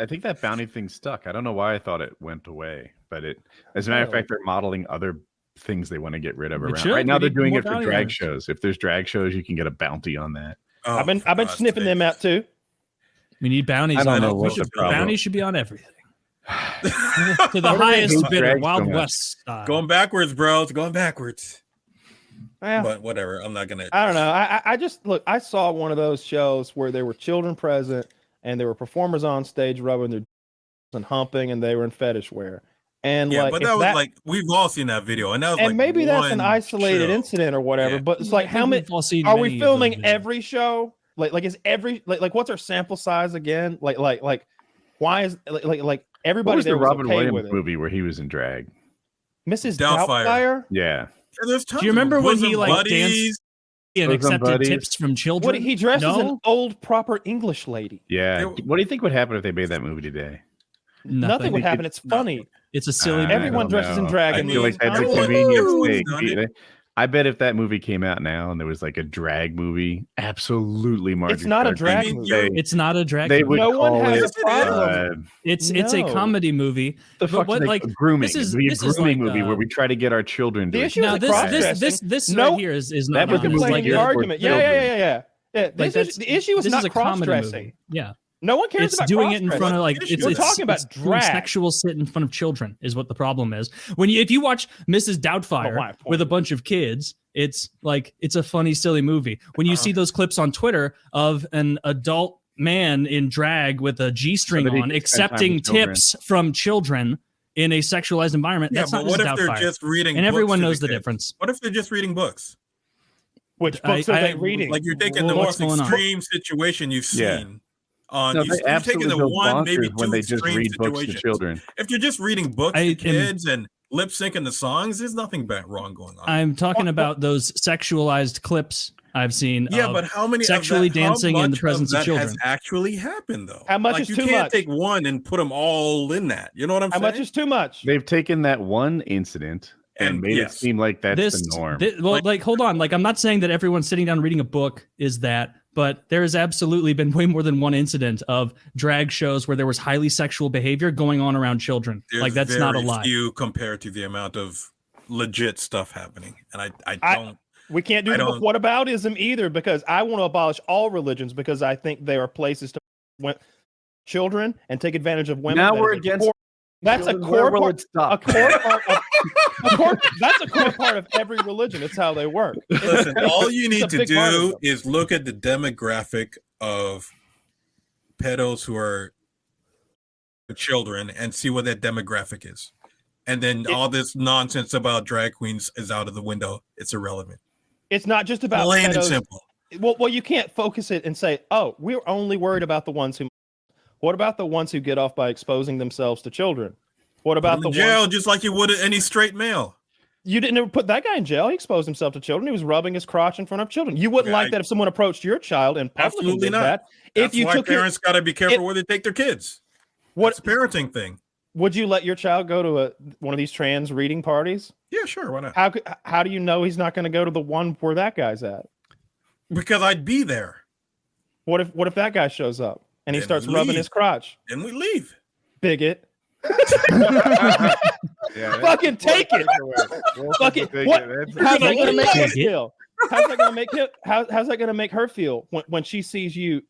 I think that bounty thing stuck. I don't know why I thought it went away, but as a matter of fact, they're modeling other things they want to get rid of around. Right now, they're doing it for drag shows. If there's drag shows, you can get a bounty on that. Oh, I've been sniffing them out too. We need bounties. I don't know what the problem. Bounties should be on everything. To the highest bidder, Wild West style. Going backwards, bro. It's going backwards. Yeah. But whatever. I'm not gonna. I don't know. I just look. I saw one of those shows where there were children present and there were performers on stage rubbing their and humping, and they were in fetish wear. And yeah, like, but that was like we've all seen that video, and that was and like maybe that's an isolated incident or whatever. Yeah. But it's like, how many are we filming every show? Like is every like what's our sample size again? Like why is like everybody? What was there the was Robin okay Williams with it? movie where he was in drag? Mrs. Doubtfire. Yeah. Do you remember when he like danced and accepted tips from children? What, he dressed as an old proper English lady. Yeah. What do you think would happen if they made that movie today? Nothing would happen. It's funny. It's a silly. Everyone dresses in drag. I feel like that's a convenient thing. I bet if that movie came out now and there was like a drag movie, absolutely, Margie. It's not a drag movie. It's not a drag movie. No one has a problem. It's a comedy movie. The fuck like grooming? This is a grooming movie where we try to get our children. The issue is this right here is not. That was the movie. The argument. Yeah. The issue is not cross-dressing. Yeah. No one cares about doing it in front of like we're talking about drag. Sexual sit in front of children is what the problem is. If you watch Mrs. Doubtfire with a bunch of kids, it's like it's a funny, silly movie. When you see those clips on Twitter of an adult man in drag with a G-string on accepting tips from children in a sexualized environment, that's not Mrs. Doubtfire. What if they're just reading? And everyone knows the difference. What if they're just reading books? Which books are they reading? Like you're taking the most extreme situation you've seen. You've taken the one, maybe two when they just read books to children. If you're just reading books to kids and lip syncing the songs, there's nothing wrong going on. I'm talking about those sexualized clips I've seen. Yeah, but how many sexually dancing in the presence of children has actually happened though? How much is too much? You can't take one and put them all in that. You know what I'm saying? How much is too much? They've taken that one incident and made it seem like that's the norm. Hold on. Like, I'm not saying that everyone sitting down reading a book is that, but there has absolutely been way more than one incident of drag shows where there was highly sexual behavior going on around children. Like, that's not a lie. Few compared to the amount of legit stuff happening. And I don't. We can't do whataboutism either, because I want to abolish all religions because I think they are places to children and take advantage of women. Now we're against. That's a core part. That's a core part of every religion. It's how they work. Listen, all you need to do is look at the demographic of pedos who are children and see what that demographic is. And then all this nonsense about drag queens is out of the window. It's irrelevant. It's not just about plain pedos. And simple. Well, you can't focus it and say, "Oh, we're only worried about the ones who." What about the ones who get off by exposing themselves to children? What about the jail, just like you would any straight male? You didn't ever put that guy in jail. He exposed himself to children. He was rubbing his crotch in front of children. You wouldn't like that if someone approached your child and publicly did that. That's why parents got to be careful where they take their kids. What's a parenting thing? Would you let your child go to one of these trans reading parties? Yeah, sure. Why not? How do you know he's not going to go to the one where that guy's at? Because I'd be there. What if that guy shows up? And he starts rubbing his crotch. And we leave. Bigot. Fucking take it. Fucking what? How's that gonna make her feel? How's that gonna make her feel when she sees you?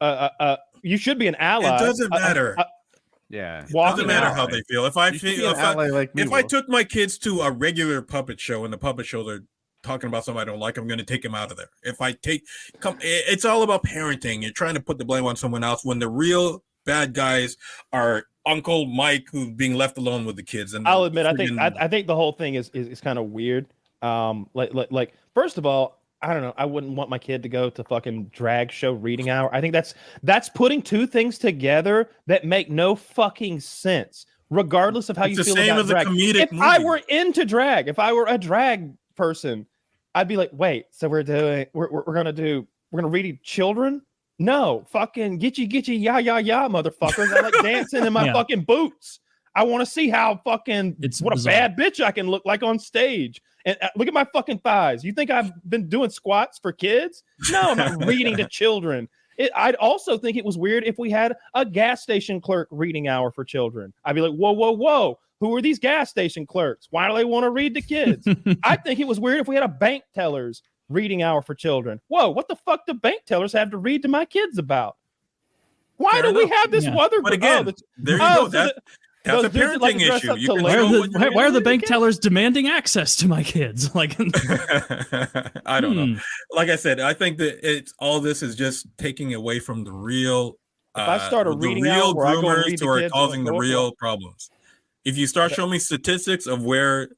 You should be an ally. It doesn't matter. Yeah. It doesn't matter how they feel. If I took my kids to a regular puppet show and the puppet shows are talking about something I don't like, I'm going to take him out of there. It's all about parenting. You're trying to put the blame on someone else when the real bad guys are Uncle Mike who's being left alone with the kids. And I'll admit, I think the whole thing is kind of weird. Like first of all, I don't know. I wouldn't want my kid to go to fucking drag show reading hour. I think that's putting two things together that make no fucking sense, regardless of how you feel about drag. If I were into drag, if I were a drag person, I'd be like, wait, so we're gonna read children? No, fucking gitchy ya motherfuckers. I like dancing in my fucking boots. I want to see how fucking what bizarre. A bad bitch I can look like on stage. And look at my fucking thighs. You think I've been doing squats for kids? No, I'm not reading to children. I'd also think it was weird if we had a gas station clerk reading hour for children. I'd be like, whoa, whoa, whoa. Who are these gas station clerks? Why do they want to read to kids? I think it was weird if we had a bank teller's reading hour for children. Whoa, what the fuck do bank tellers have to read to my kids about? Why do we have this other? But again, there you go. That's a parenting issue. Why are the bank tellers demanding access to my kids? Like, I don't know. Like I said, I think that all this is just taking away from the real. If I start a reading out where I go read who are causing the real problems. If you start showing me statistics of where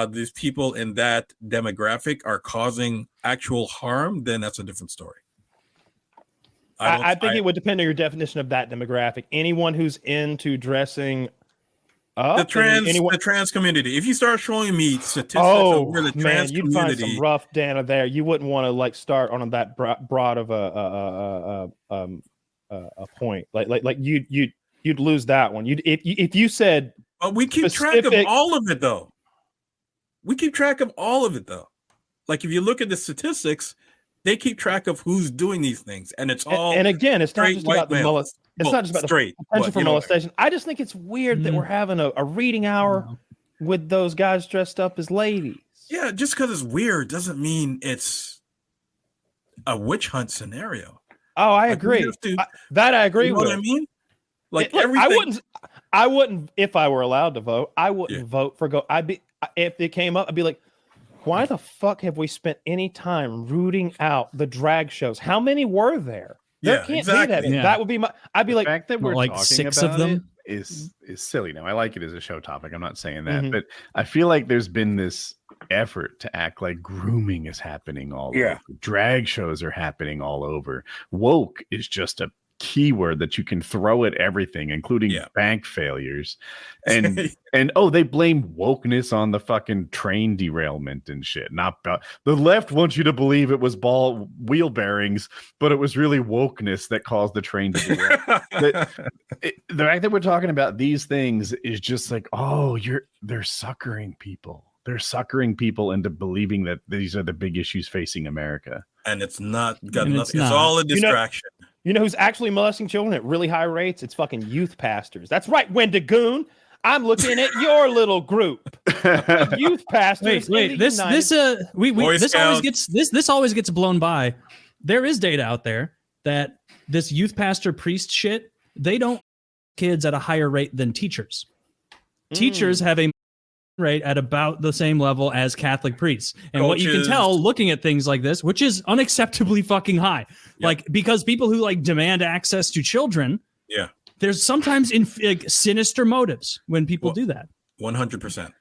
these people in that demographic are causing actual harm, then that's a different story. I think it would depend on your definition of that demographic. Anyone who's into dressing up, the trans community. If you start showing me statistics of where the trans you'd find some rough data there. You wouldn't want to like start on that broad of a point. Like you'd lose that one. If you said. But we keep track of all of it, though. Like, if you look at the statistics, they keep track of who's doing these things, and it's all. And again, it's not just about the potential for molestation. I just think it's weird that we're having a reading hour with those guys dressed up as ladies. Yeah, just because it's weird doesn't mean it's a witch hunt scenario. Oh, I agree. I agree with. What I mean? Like everything. I wouldn't if I were allowed to vote. I wouldn't vote for if it came up, I'd be like, why the fuck have we spent any time rooting out the drag shows? How many were there? There can't be that. Yeah. That would be I'd be the like, fact that we're like talking 6 about of them is silly. Now I like it as a show topic. I'm not saying that, but I feel like there's been this effort to act like grooming is happening all over. Drag shows are happening all over. Woke is just a keyword that you can throw at everything, including bank failures, and they blame wokeness on the fucking train derailment and shit. Not the left wants you to believe it was wheel bearings, but it was really wokeness that caused the train to derail. The fact that we're talking about these things is just like, they're suckering people. They're suckering people into believing that these are the big issues facing America, and it's not got nothing. It's all a distraction. You know who's actually molesting children at really high rates? It's fucking youth pastors. That's right, Wendigoon. I'm looking at your little group. Youth pastors. Wait. This always gets blown by. There is data out there that this youth pastor priest shit, they don't kids at a higher rate than teachers. Teachers have a rate at about the same level as Catholic priests. And what you can tell looking at things like this, which is unacceptably fucking high, like because people who like demand access to children, there's sometimes sinister motives when people do that. 100%.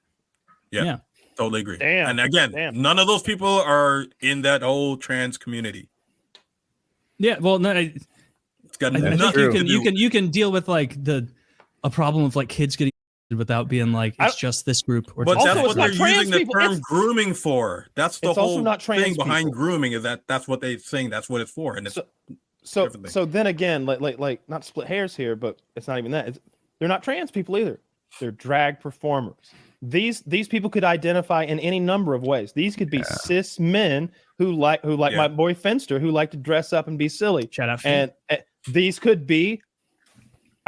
Yeah, totally agree. And again, none of those people are in that old trans community. Yeah, well, no, it's got nothing. You can deal with like a problem of like kids getting without being like it's just this group. But that's what they're using the term grooming for. That's the whole thing behind grooming is that's what they're saying. That's what it's for. And it's so then again, like not to split hairs here, but it's not even that. They're not trans people either. They're drag performers. These people could identify in any number of ways. These could be cis men who like my boy Fenster, who like to dress up and be silly. Shout out. And these could be.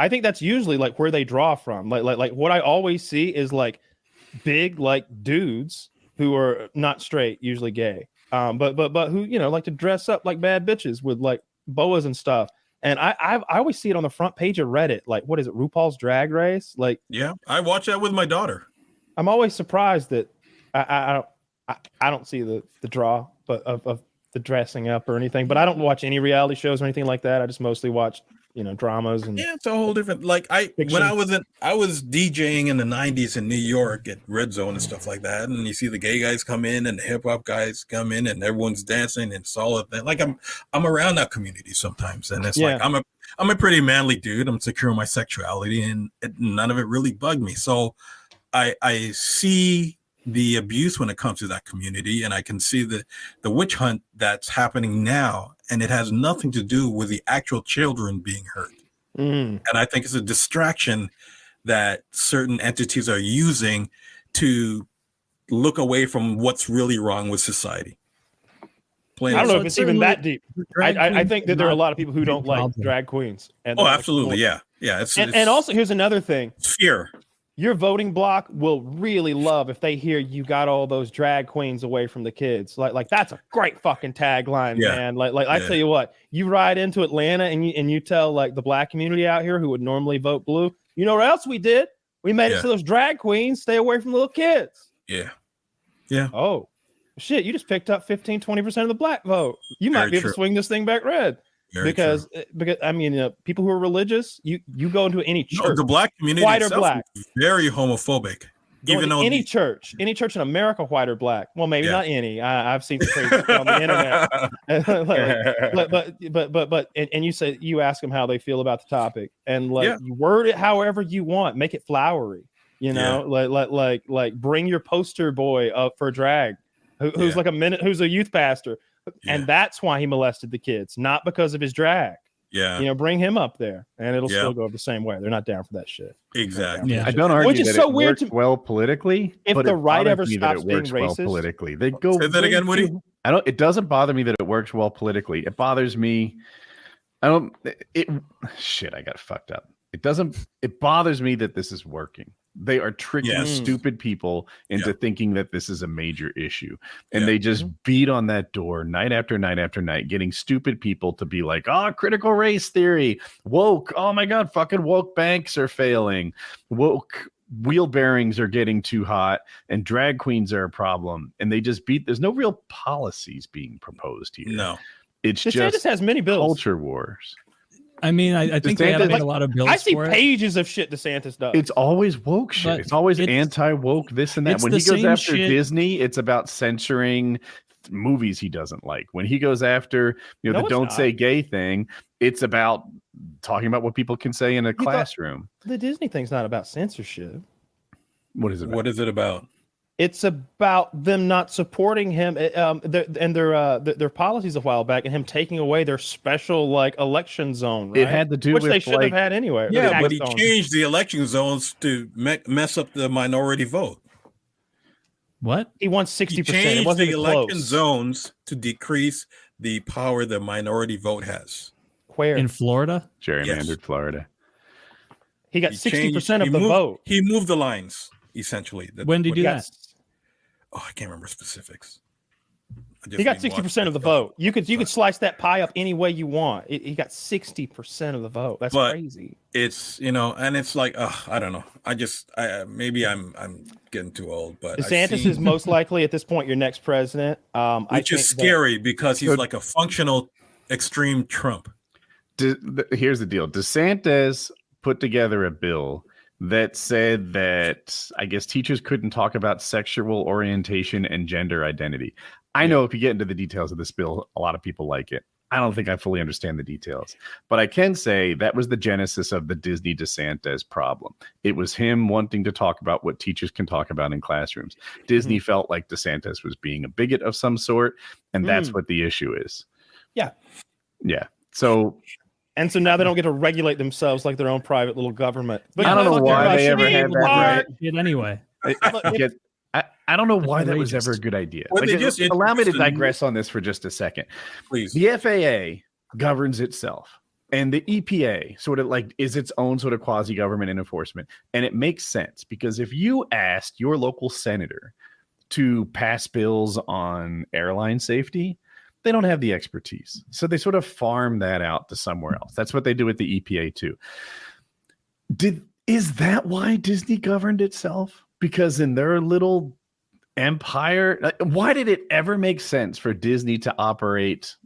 I think that's usually like where they draw from. Like what I always see is like big like dudes who are not straight, usually gay, but who like to dress up like bad bitches with like boas and stuff. And I always see it on the front page of Reddit. Like, what is it, RuPaul's Drag Race? Like, I watch that with my daughter. I'm always surprised that I don't see the draw, but of the dressing up or anything. But I don't watch any reality shows or anything like that. I just mostly watch dramas and it's a whole different when I was DJing in the 90s in New York at Red Zone and stuff like that, and you see the gay guys come in and the hip hop guys come in and everyone's dancing and solid thing. Like I'm around that community sometimes, and it's like I'm a pretty manly dude. I'm secure in my sexuality, and none of it really bugged me. So I see the abuse when it comes to that community, and I can see the witch hunt that's happening now, and it has nothing to do with the actual children being hurt. And I think it's a distraction that certain entities are using to look away from what's really wrong with society. Plain I don't and know if it's even that deep. I think that there are a lot of people who don't like drag queens. And absolutely, yeah. It's and also here's another thing. Fear. Your voting block will really love if they hear you got all those drag queens away from the kids. Like that's a great fucking tagline, man. Like I tell you what, you ride into Atlanta and you tell like the black community out here who would normally vote blue, you know what else we did? We made it so those drag queens stay away from little kids. Yeah. Yeah. Oh, shit. You just picked up 15-20% of the black vote. You might be able to swing this thing back red. Because I mean, people who are religious, you go into any church. No, the black community white or black, is very homophobic. Even though any church in America, white or black. Well, maybe not any. I've seen crazy on the internet. but you say you ask them how they feel about the topic, and you word it however you want. Make it flowery. You know, like bring your poster boy up for drag, who's like who's a youth pastor. And that's why he molested the kids, not because of his drag. Yeah. You know, bring him up there and it'll still go the same way. They're not down for that shit. Exactly. I don't argue that it works well politically. If but the right ever stops being racist. Well politically. They go Say that again, Woody. It doesn't bother me that it works well politically. It bothers me. I got fucked up. It bothers me that this is working. They are tricking stupid people into thinking that this is a major issue. And they just beat on that door night after night after night, getting stupid people to be like, critical race theory, woke. Oh my God, fucking woke banks are failing. Woke wheel bearings are getting too hot and drag queens are a problem. And they just there's no real policies being proposed here. No. It's DeSantis just has many bills. Culture wars. I mean, I think they have made a lot of bills. I see pages of shit DeSantis does. It's always woke shit. But it's always anti-woke, this and that. When he goes after Disney, it's about censoring movies he doesn't like. When he goes after the don't say gay thing, it's about talking about what people can say in a classroom. The Disney thing's not about censorship. What is it about? What is it about? It's about them not supporting him and their policies a while back, and him taking away their special election zone. Right? It had to do which with they should have had anyway. Yeah, but he changed the election zones to mess up the minority vote. What? He wants 60%. He changed the election zones to decrease the power the minority vote has. Where? In Florida? Gerrymandered Florida. He got 60% of the vote. He moved the lines, essentially. When did he do that? Oh, I can't remember specifics. He got 60% of the vote. You could slice that pie up any way you want. He got 60% of the vote. That's crazy. It's and it's like I don't know. Maybe I'm getting too old, but DeSantis is most likely at this point your next president. Which is scary because he's like a functional extreme Trump. Here's the deal. DeSantis put together a bill that said that I guess teachers couldn't talk about sexual orientation and gender identity. I know if you get into the details of this bill, a lot of people like it. I don't think I fully understand the details, but I can say that was the genesis of the Disney DeSantis problem. It was him wanting to talk about what teachers can talk about in classrooms. Disney felt like DeSantis was being a bigot of some sort, and that's what the issue is. Yeah. So now they don't get to regulate themselves like their own private little government. But I don't know why they ever had that right. Anyway, I don't know why that was ever a good idea. Allow me to digress on this for just a second. Please. The FAA governs itself, and the EPA sort of is its own sort of quasi-government and enforcement. And it makes sense because if you asked your local senator to pass bills on airline safety, they don't have the expertise. So they sort of farm that out to somewhere else. That's what they do with the EPA too. Is that why Disney governed itself? Because in their little empire, why did it ever make sense for Disney to operate?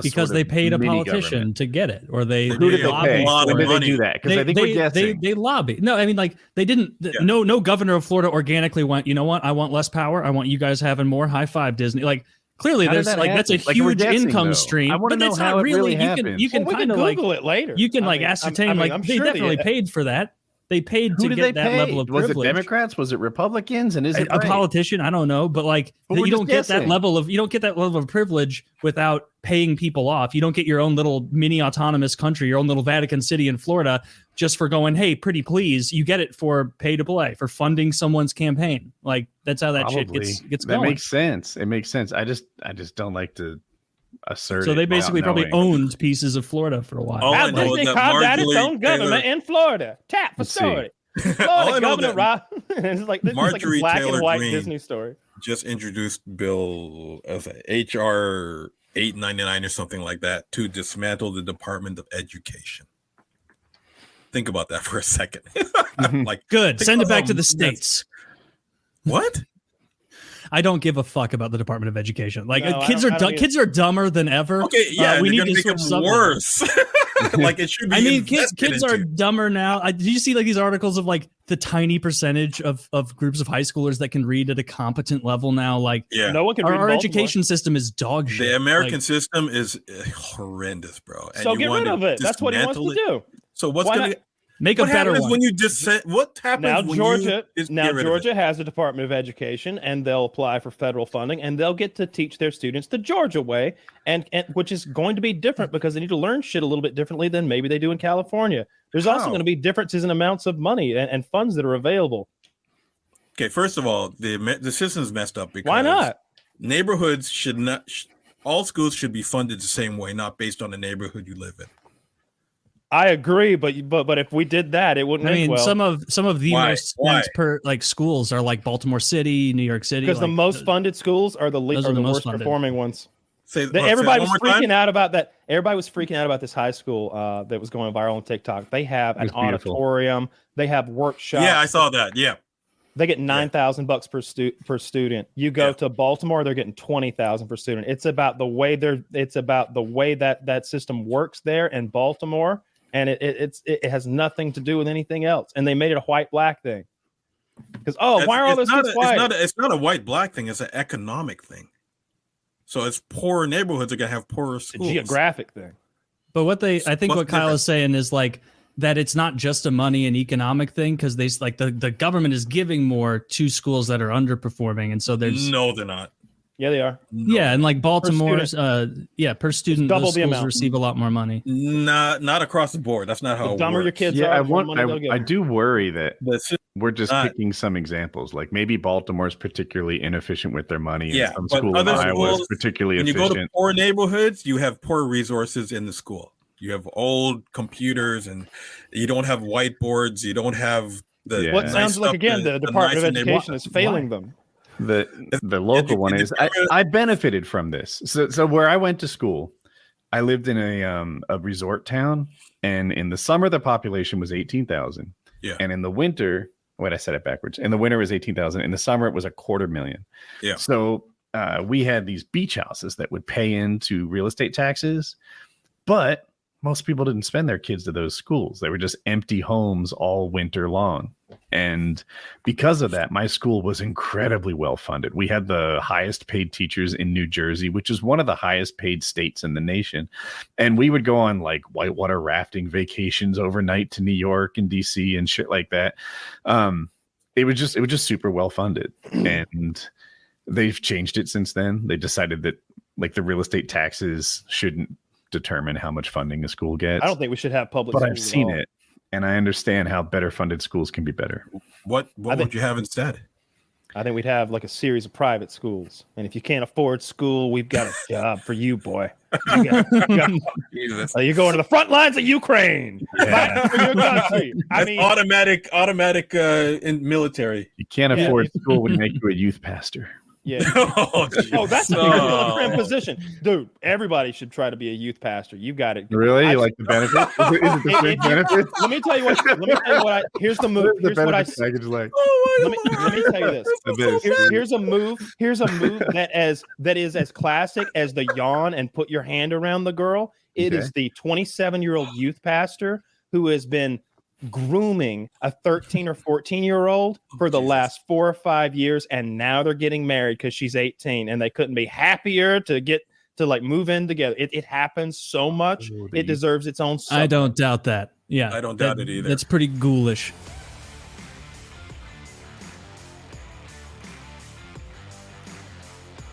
Because they paid a politician to get it, or they who did they pay? When did they do that? Because I think we're guessing. They lobby. No, I mean they didn't. No governor of Florida organically went. You know what? I want less power. I want you guys having more. High five, Disney. Clearly, there's that's a huge income stream. I want to know how it really happened. You can kind of Google it later. You can ascertain they definitely paid for that. They paid to get that level of privilege. Was it Democrats? Was it Republicans? And is it a politician? I don't know, but you don't get that level of privilege without paying people off. You don't get your own little mini autonomous country, your own little Vatican City in Florida, just for going, hey, pretty please. You get it for pay to play, for funding someone's campaign. That's how that shit gets going. That makes sense. It makes sense. I just don't like to assert. So they basically probably owned pieces of Florida for a while. All I know They is that carved out its Marjorie own government in Florida. Tap for story. Florida governor, Rob. It's like this is like a black and white Disney story. Just introduced Bill as HR 899 or something like that to dismantle the Department of Education. Think about that for a second. Like, good. Send it back to the states. What? I don't give a fuck about the Department of Education. Like No, kids are dumber than ever. Okay, yeah, we need to make switch it worse. Like it should be. I mean, kids are dumber now. Do you see like these articles of like the tiny percentage of groups of high schoolers that can read at a competent level now? Like, no one can read. Our education system is dog shit. The American system is horrendous, bro. And so get rid of it. That's what he wants to do. So what's going to make a better one? When you what happens now when Georgia you Georgia has a Department of Education, and they'll apply for federal funding, and they'll get to teach their students the Georgia way, and which is going to be different because they need to learn shit a little bit differently than maybe they do in California. There's also going to be differences in amounts of money and funds that are available. Okay, first of all, the system's messed up because why not? Neighborhoods should not. All schools should be funded the same way, not based on the neighborhood you live in. I agree, but if we did that, it wouldn't. I mean, well. some of the most spent per like schools are like Baltimore City, New York City, because like, the most funded schools are the worst performing ones. Everybody was freaking out about that. Everybody was freaking out about this high school that was going viral on TikTok. They have an auditorium. They have workshops. Yeah, I saw that. Yeah, they get $9,000 per student. You go to Baltimore, they're getting $20,000 per student. It's about the way that system works there in Baltimore. And it has nothing to do with anything else. And they made it a white-black thing. Because, why are all those kids white? It's not a white-black thing. It's an economic thing. So it's poorer neighborhoods are going to have poorer schools. It's a geographic thing. But what Kyle is saying is like that it's not just a money and economic thing because they like the government is giving more to schools that are underperforming. And so there's... No, they're not. Yeah, they are. No. Yeah, and like Baltimore's, per student, double those the schools amount. receive a lot more money. Not across the board. That's not how. The it dumber works. your kids yeah, are. I do worry that we're just picking some examples. Like maybe Baltimore's particularly inefficient with their money. Yeah, and some but school in other Iowa schools, is particularly when efficient. you go to poor neighborhoods, you have poor resources in the school. You have old computers, and you don't have whiteboards. You don't have the. What sounds like again the Department of Education is failing them. The local one is I benefited from this. So where I went to school, I lived in a resort town, and in the summer the population was 18,000. Yeah. And in the winter, I said it backwards. In the winter it was 18,000. In the summer it was 250,000. Yeah. So we had these beach houses that would pay into real estate taxes, but most people didn't spend their kids to those schools. They were just empty homes all winter long. And because of that, my school was incredibly well funded. We had the highest paid teachers in New Jersey, which is one of the highest paid states in the nation. And we would go on like whitewater rafting vacations overnight to New York and DC and shit like that. It was just super well funded. And they've changed it since then. They decided that like the real estate taxes shouldn't determine how much funding a school gets. I don't think we should have public. But I've seen it, and I understand how better funded schools can be better. What would you have instead? I think we'd have like a series of private schools, and if you can't afford school, we've got a job for you, boy. You're going to the front lines of Ukraine. Yeah. For your country. I mean, automatic in military. You can't afford school when you make you a youth pastor. Yeah. That's a different position, dude. Everybody should try to be a youth pastor. You got it. Really? You like the benefits? Is it the same benefits? Let me tell you what. Here's the move. Here's what I package like. Let me tell you this. Here's a move that is as classic as the yawn and put your hand around the girl. It is the 27-year-old youth pastor who has been grooming a 13 or 14-year-old for the last 4 or 5 years, and now they're getting married because she's 18, and they couldn't be happier to get to like move in together. It happens so much. It deserves its own subject. I don't doubt that. Yeah, I don't doubt it either. That's pretty ghoulish.